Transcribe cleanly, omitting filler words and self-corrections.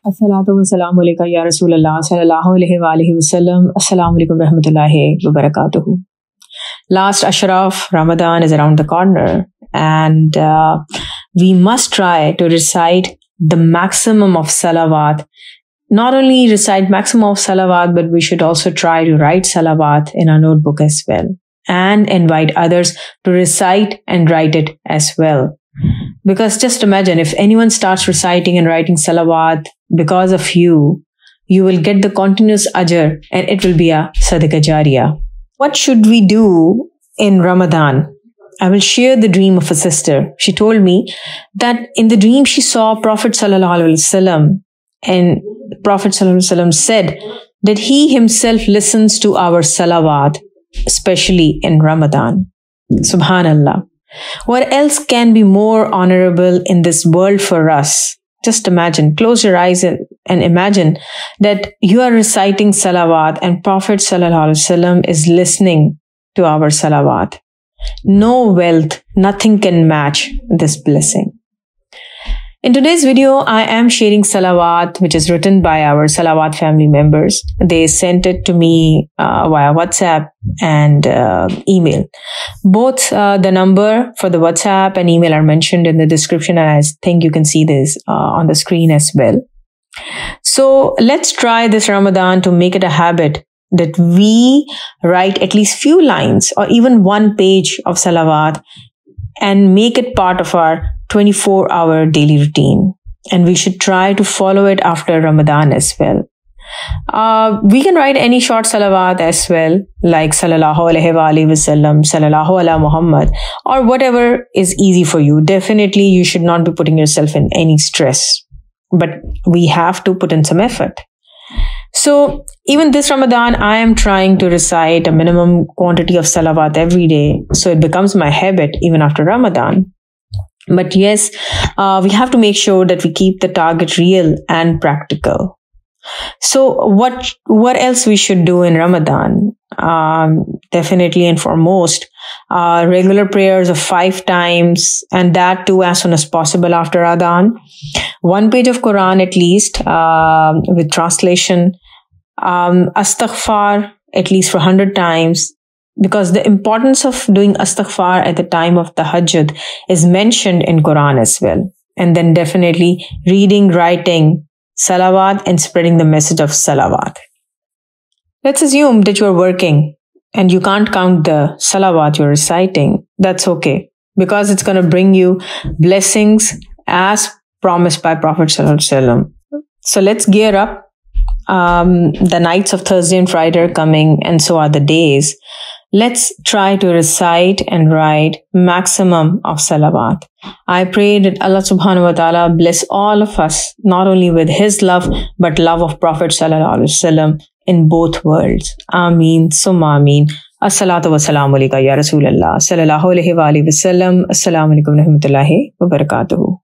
Assalato wa salam ya Rasool Allah sallallahu wasallam. Assalamu rehmatula wa barakato. Last Ashra Ramadan is around the corner, and we must try to recite the maximum of salawat. Not only recite maximum of salawat, but we should also try to write salawat in our notebook as well, and invite others to recite and write it as well. Because just imagine, if anyone starts reciting and writing salawat because of you, you will get the continuous ajar, and it will be a sadaqah jaria. What should we do in Ramadan? I will share the dream of a sister. She told me that in the dream she saw Prophet Sallallahu Alaihi Wasallam, and Prophet Sallallahu Alaihi Wasallam said that he himself listens to our salawat, especially in Ramadan. Subhan Allah. What else can be more honourable in this world for us? Just imagine, close your eyes and imagine that you are reciting salawat and Prophet Sallallahu Alaihi Wasallam is listening to our salawat. No wealth, nothing can match this blessing. In today's video, I am sharing salawat, which is written by our salawat family members. They sent it to me via WhatsApp and email. Both the number for the WhatsApp and email are mentioned in the description, and I think you can see this on the screen as well. So let's try this Ramadan to make it a habit that we write at least few lines or even one page of salawat and make it part of our 24-hour daily routine. And we should try to follow it after Ramadan as well. We can write any short salawat as well, like Sallallahu Alaihi Wasallam, Sallallahu Ala Muhammad, or whatever is easy for you. Definitely, you should not be putting yourself in any stress, but we have to put in some effort. So even this Ramadan, I am trying to recite a minimum quantity of salawat every day, so it becomes my habit even after Ramadan. But yes, we have to make sure that we keep the target real and practical. So what else we should do in Ramadan? Definitely and foremost, regular prayers of 5 times, and that too as soon as possible after Adhan. 1 page of Quran at least, with translation. Astaghfar at least for 100 times. Because the importance of doing astaghfar at the time of tahajjud is mentioned in Quran as well. And then definitely reading, writing salawat and spreading the message of salawat. Let's assume that you're working and you can't count the salawat you're reciting. That's okay, because it's going to bring you blessings as promised by Prophet Sallallahu Alaihi Wasallam. So let's gear up. The nights of Thursday and Friday are coming, and so are the days. Let's try to recite and write maximum of salawat. I pray that Allah Subhanahu wa Ta'ala bless all of us, not only with His love, but love of Prophet Sallallahu Alaihi Wasallam in both worlds. Ameen, summa ameen. Assalato wa salam ya Rasool Allah sallallahu alaihi wasallam. Assalamu alaikum wa rahmatullahi wa barakatuhu.